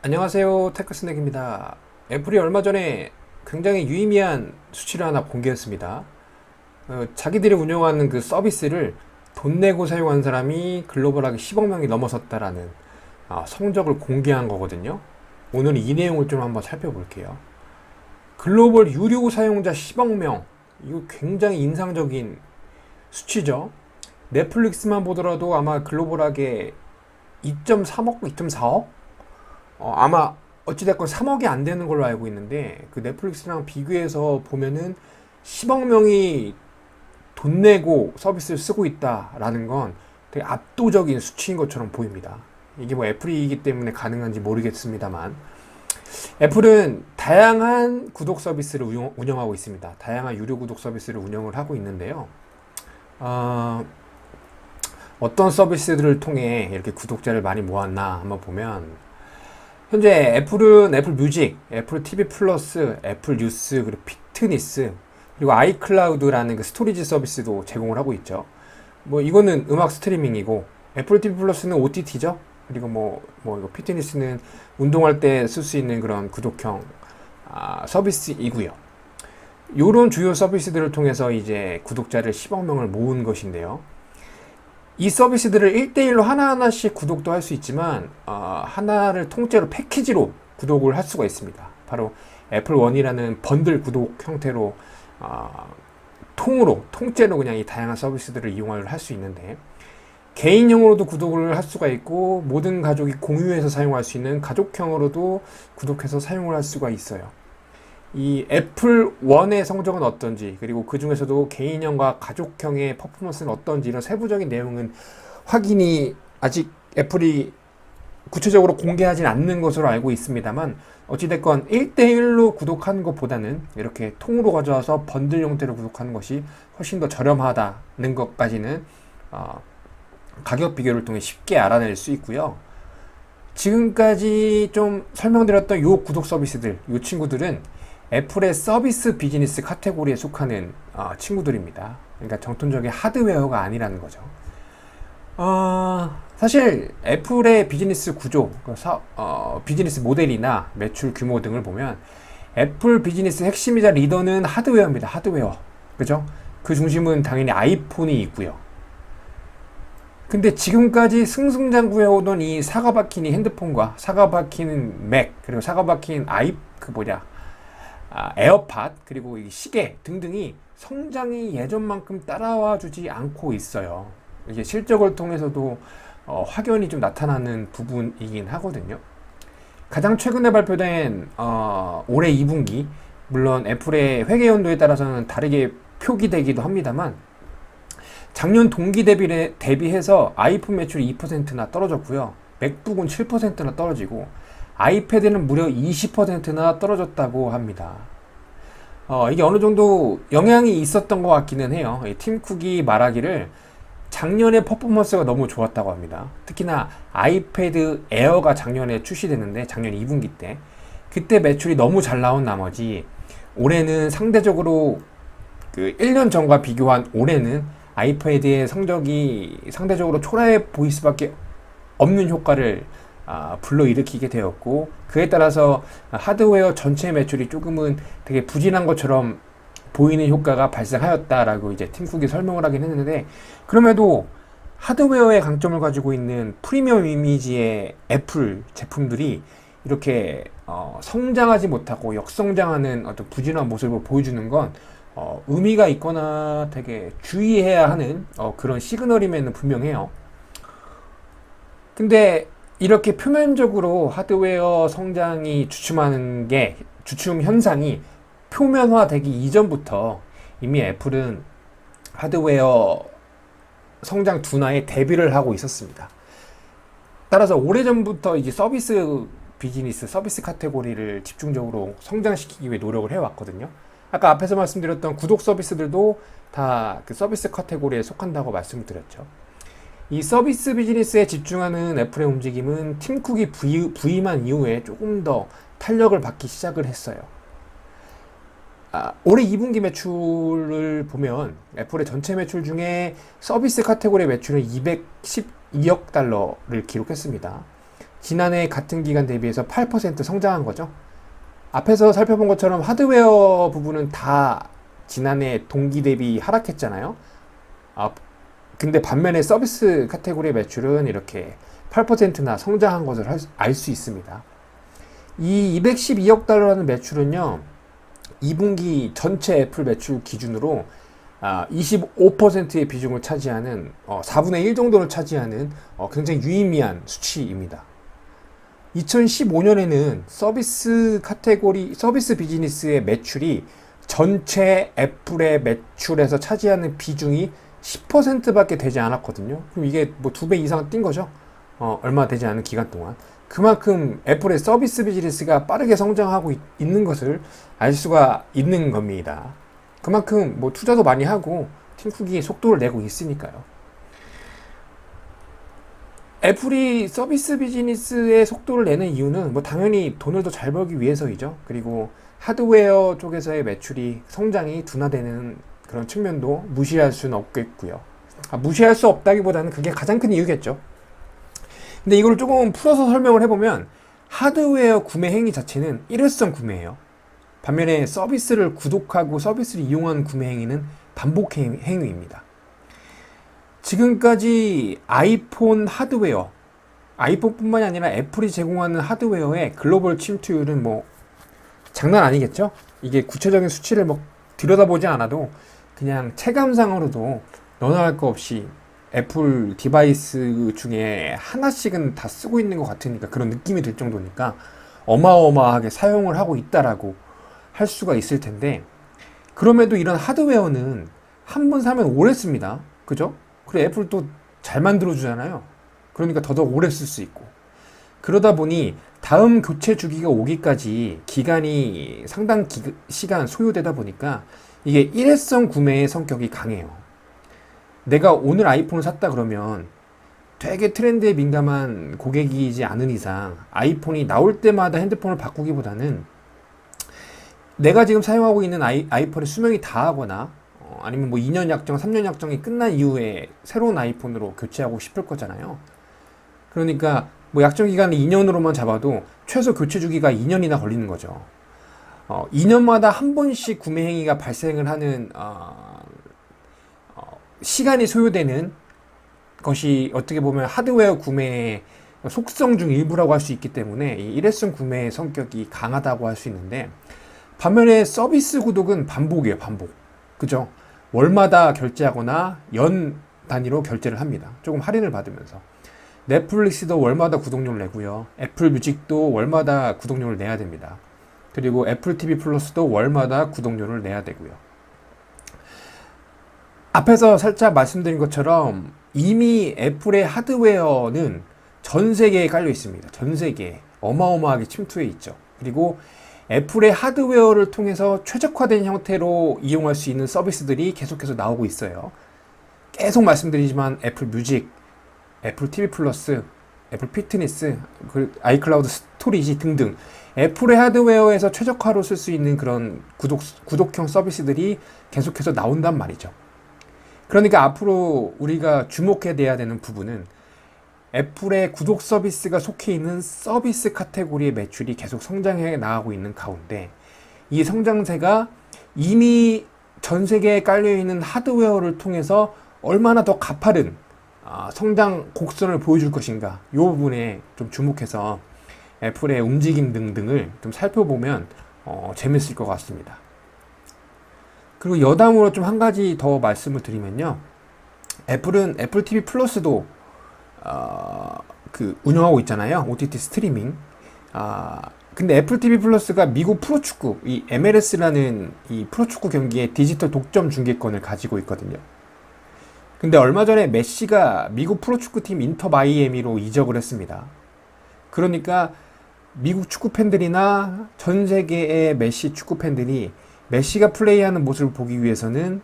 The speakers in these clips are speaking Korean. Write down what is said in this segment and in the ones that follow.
안녕하세요. 테크스낵입니다. 애플이 얼마 전에 굉장히 유의미한 수치를 하나 공개했습니다. 자기들이 운영하는 그 서비스를 돈 내고 사용한 사람이 글로벌하게 10억 명이 넘어섰다라는 성적을 공개한 거거든요. 오늘 이 내용을 좀 한번 살펴볼게요. 글로벌 유료 사용자 10억 명. 이거 굉장히 인상적인 수치죠. 넷플릭스만 보더라도 아마 글로벌하게 2.3억, 2.4억? 아마 어찌됐건 3억이 안 되는 걸로 알고 있는데 그 넷플릭스랑 비교해서 보면은 10억 명이 돈 내고 서비스를 쓰고 있다라는 건 되게 압도적인 수치인 것처럼 보입니다. 이게 뭐 애플이기 때문에 가능한지 모르겠습니다만 애플은 다양한 구독 서비스를 운영하고 있습니다. 다양한 유료 구독 서비스를 운영을 하고 있는데요. 어, 어떤 서비스들을 통해 이렇게 구독자를 많이 모았나 한번 보면 현재 애플은 애플 뮤직, 애플 TV 플러스, 애플 뉴스, 그리고 피트니스, 그리고 아이클라우드라는 그 스토리지 서비스도 제공을 하고 있죠. 뭐 이거는 음악 스트리밍이고 애플 TV 플러스는 OTT죠. 그리고 이거 피트니스는 운동할 때 쓸 수 있는 그런 구독형 서비스이고요. 이런 주요 서비스들을 통해서 이제 구독자를 10억 명을 모은 것인데요. 이 서비스들을 1대1로 하나하나씩 구독도 할 수 있지만 하나를 통째로 패키지로 구독을 할 수가 있습니다. 바로 애플 원이라는 번들 구독 형태로 통째로 그냥 이 다양한 서비스들을 이용을 할 수 있는데 개인용으로도 구독을 할 수가 있고 모든 가족이 공유해서 사용할 수 있는 가족형으로도 구독해서 사용을 할 수가 있어요. 이 애플 원의 성적은 어떤지, 그리고 그 중에서도 개인형과 가족형의 퍼포먼스는 어떤지, 이런 세부적인 내용은 확인이 아직 애플이 구체적으로 공개하진 않는 것으로 알고 있습니다만, 어찌됐건 1대1로 구독하는 것보다는 이렇게 통으로 가져와서 번들 형태로 구독하는 것이 훨씬 더 저렴하다는 것까지는 가격 비교를 통해 쉽게 알아낼 수 있고요. 지금까지 좀 설명드렸던 요 구독 서비스들, 요 친구들은 애플의 서비스 비즈니스 카테고리에 속하는 친구들입니다. 그러니까 정통적인 하드웨어가 아니라는 거죠. 사실 애플의 비즈니스 구조, 비즈니스 모델이나 매출 규모 등을 보면 애플 비즈니스 핵심이자 리더는 하드웨어입니다. 하드웨어. 그죠? 그 중심은 당연히 아이폰이 있고요. 근데 지금까지 승승장구해오던 이 사과 박힌 이 핸드폰과 사과 박힌 맥, 그리고 사과 박힌 에어팟, 그리고 이 시계 등등이 성장이 예전만큼 따라와 주지 않고 있어요. 이게 실적을 통해서도 확연히 좀 나타나는 부분이긴 하거든요. 가장 최근에 발표된 올해 2분기, 물론 애플의 회계 연도에 따라서는 다르게 표기되기도 합니다만 작년 동기 대비해서 아이폰 매출이 2%나 떨어졌고요. 맥북은 7%나 떨어지고 아이패드는 무려 20%나 떨어졌다고 합니다. 이게 어느 정도 영향이 있었던 것 같기는 해요. 팀 쿡이 말하기를 작년에 퍼포먼스가 너무 좋았다고 합니다. 특히나 아이패드 에어가 작년에 출시됐는데 작년 2분기 때 그때 매출이 너무 잘 나온 나머지 올해는 상대적으로 그 1년 전과 비교한 올해는 아이패드의 성적이 상대적으로 초라해 보일 수밖에 없는 효과를 불러일으키게 되었고, 그에 따라서 하드웨어 전체 매출이 조금은 되게 부진한 것처럼 보이는 효과가 발생하였다라고 이제 팀쿡이 설명을 하긴 했는데, 그럼에도 하드웨어의 강점을 가지고 있는 프리미엄 이미지의 애플 제품들이 이렇게 성장하지 못하고 역성장하는 어떤 부진한 모습을 보여주는 건 의미가 있거나 되게 주의해야 하는 그런 시그널임에는 분명해요. 근데 이렇게 표면적으로 하드웨어 성장이 주춤 현상이 표면화되기 이전부터 이미 애플은 하드웨어 성장 둔화에 대비를 하고 있었습니다. 따라서 오래전부터 이제 서비스 비즈니스, 서비스 카테고리를 집중적으로 성장시키기 위해 노력을 해왔거든요. 아까 앞에서 말씀드렸던 구독 서비스들도 다 그 서비스 카테고리에 속한다고 말씀을 드렸죠. 이 서비스 비즈니스에 집중하는 애플의 움직임은 팀 쿡이 부임한 이후에 조금 더 탄력을 받기 시작을 했어요. 올해 2분기 매출을 보면 애플의 전체 매출 중에 서비스 카테고리 매출은 212억 달러를 기록했습니다. 지난해 같은 기간 대비해서 8% 성장한 거죠. 앞에서 살펴본 것처럼 하드웨어 부분은 다 지난해 동기 대비 하락했잖아요. 근데 반면에 서비스 카테고리의 매출은 이렇게 8%나 성장한 것을 알 수 있습니다. 이 212억 달러라는 매출은요, 2분기 전체 애플 매출 기준으로 25%의 비중을 차지하는 4분의 1 정도를 차지하는 굉장히 유의미한 수치입니다. 2015년에는 서비스 카테고리, 서비스 비즈니스의 매출이 전체 애플의 매출에서 차지하는 비중이 10%밖에 되지 않았거든요. 그럼 이게 뭐 2배 이상 뛴 거죠. 얼마 되지 않은 기간 동안. 그만큼 애플의 서비스 비즈니스가 빠르게 성장하고 있는 것을 알 수가 있는 겁니다. 그만큼 뭐 투자도 많이 하고 팀 쿡이 속도를 내고 있으니까요. 애플이 서비스 비즈니스의 속도를 내는 이유는 뭐 당연히 돈을 더 잘 벌기 위해서이죠. 그리고 하드웨어 쪽에서의 매출이 성장이 둔화되는 그런 측면도 무시할 수는 없겠고요. 무시할 수 없다기보다는 그게 가장 큰 이유겠죠. 근데 이걸 조금 풀어서 설명을 해보면 하드웨어 구매 행위 자체는 일회성 구매예요. 반면에 서비스를 구독하고 서비스를 이용한 구매 행위는 반복 행위입니다. 지금까지 아이폰 하드웨어, 아이폰뿐만이 아니라 애플이 제공하는 하드웨어의 글로벌 침투율은 뭐 장난 아니겠죠? 이게 구체적인 수치를 뭐 들여다보지 않아도 그냥 체감상으로도 너나 할 거 없이 애플 디바이스 중에 하나씩은 다 쓰고 있는 것 같으니까, 그런 느낌이 들 정도니까 어마어마하게 사용을 하고 있다라고 할 수가 있을 텐데, 그럼에도 이런 하드웨어는 한 번 사면 오래 씁니다. 그죠? 그리고 애플 또 잘 만들어주잖아요. 그러니까 더더욱 오래 쓸 수 있고. 그러다 보니 다음 교체 주기가 오기까지 기간이 상당 시간 소요되다 보니까 이게 일회성 구매의 성격이 강해요. 내가 오늘 아이폰을 샀다 그러면 되게 트렌드에 민감한 고객이지 않은 이상 아이폰이 나올 때마다 핸드폰을 바꾸기보다는 내가 지금 사용하고 있는 아이폰의 수명이 다하거나 아니면 뭐 2년 약정, 3년 약정이 끝난 이후에 새로운 아이폰으로 교체하고 싶을 거잖아요. 그러니까 뭐 약정 기간을 2년으로만 잡아도 최소 교체 주기가 2년이나 걸리는 거죠. 2년마다 한 번씩 구매 행위가 발생을 하는 시간이 소요되는 것이 어떻게 보면 하드웨어 구매의 속성 중 일부라고 할 수 있기 때문에 이 일회성 구매의 성격이 강하다고 할 수 있는데, 반면에 서비스 구독은 반복이에요. 반복. 그죠? 월마다 결제하거나 연 단위로 결제를 합니다. 조금 할인을 받으면서. 넷플릭스도 월마다 구독료를 내고요. 애플 뮤직도 월마다 구독료를 내야 됩니다. 그리고 애플 TV 플러스도 월마다 구독료를 내야 되고요. 앞에서 살짝 말씀드린 것처럼 이미 애플의 하드웨어는 전 세계에 깔려 있습니다. 전 세계에 어마어마하게 침투해 있죠. 그리고 애플의 하드웨어를 통해서 최적화된 형태로 이용할 수 있는 서비스들이 계속해서 나오고 있어요. 계속 말씀드리지만 애플 뮤직, 애플 TV 플러스, 애플 피트니스, 아이클라우드 스토리지 등등 애플의 하드웨어에서 최적화로 쓸 수 있는 그런 구독형 서비스들이 계속해서 나온단 말이죠. 그러니까 앞으로 우리가 주목해야 되는 부분은 애플의 구독 서비스가 속해 있는 서비스 카테고리의 매출이 계속 성장해 나가고 있는 가운데, 이 성장세가 이미 전 세계에 깔려있는 하드웨어를 통해서 얼마나 더 가파른 성장 곡선을 보여줄 것인가, 이 부분에 좀 주목해서 애플의 움직임 등등을 좀 살펴보면 재밌을 것 같습니다. 그리고 여담으로 좀 한 가지 더 말씀을 드리면요, 애플은 애플 TV 플러스도 운영하고 있잖아요. OTT 스트리밍. 근데 애플 TV 플러스가 미국 프로축구, 이 MLS라는 이 프로축구 경기의 디지털 독점 중계권을 가지고 있거든요. 근데 얼마 전에 메시가 미국 프로축구팀 인터 마이애미로 이적을 했습니다. 그러니까 미국 축구 팬들이나 전 세계의 메시 축구 팬들이 메시가 플레이하는 모습을 보기 위해서는,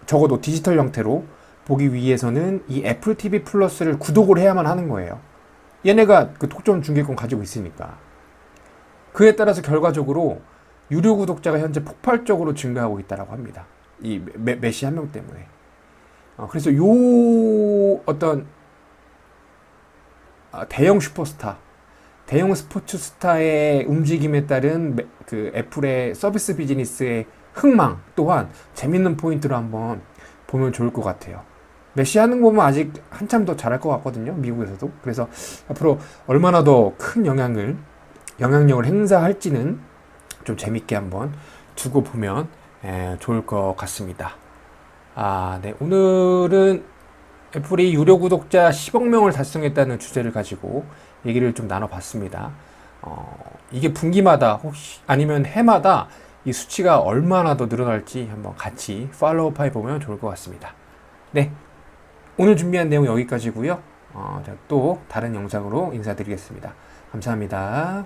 적어도 디지털 형태로 보기 위해서는 이 애플 TV 플러스를 구독을 해야만 하는 거예요. 얘네가 그 독점 중계권 가지고 있으니까. 그에 따라서 결과적으로 유료 구독자가 현재 폭발적으로 증가하고 있다고 합니다. 이 메시 한 명 때문에. 그래서 요 어떤 대형 슈퍼스타, 대형 스포츠 스타의 움직임에 따른 그 애플의 서비스 비즈니스의 흥망 또한 재밌는 포인트로 한번 보면 좋을 것 같아요. 메시 하는 거 보면 아직 한참 더 잘할 것 같거든요. 미국에서도. 그래서 앞으로 얼마나 더 큰 영향력을 행사할지는 좀 재밌게 한번 두고 보면 좋을 것 같습니다. 네. 오늘은 애플이 유료 구독자 10억 명을 달성했다는 주제를 가지고 얘기를 좀 나눠봤습니다. 이게 분기마다 혹시 아니면 해마다 이 수치가 얼마나 더 늘어날지 한번 같이 팔로우업 해보면 좋을 것 같습니다. 네. 오늘 준비한 내용 여기까지고요. 또 다른 영상으로 인사드리겠습니다. 감사합니다.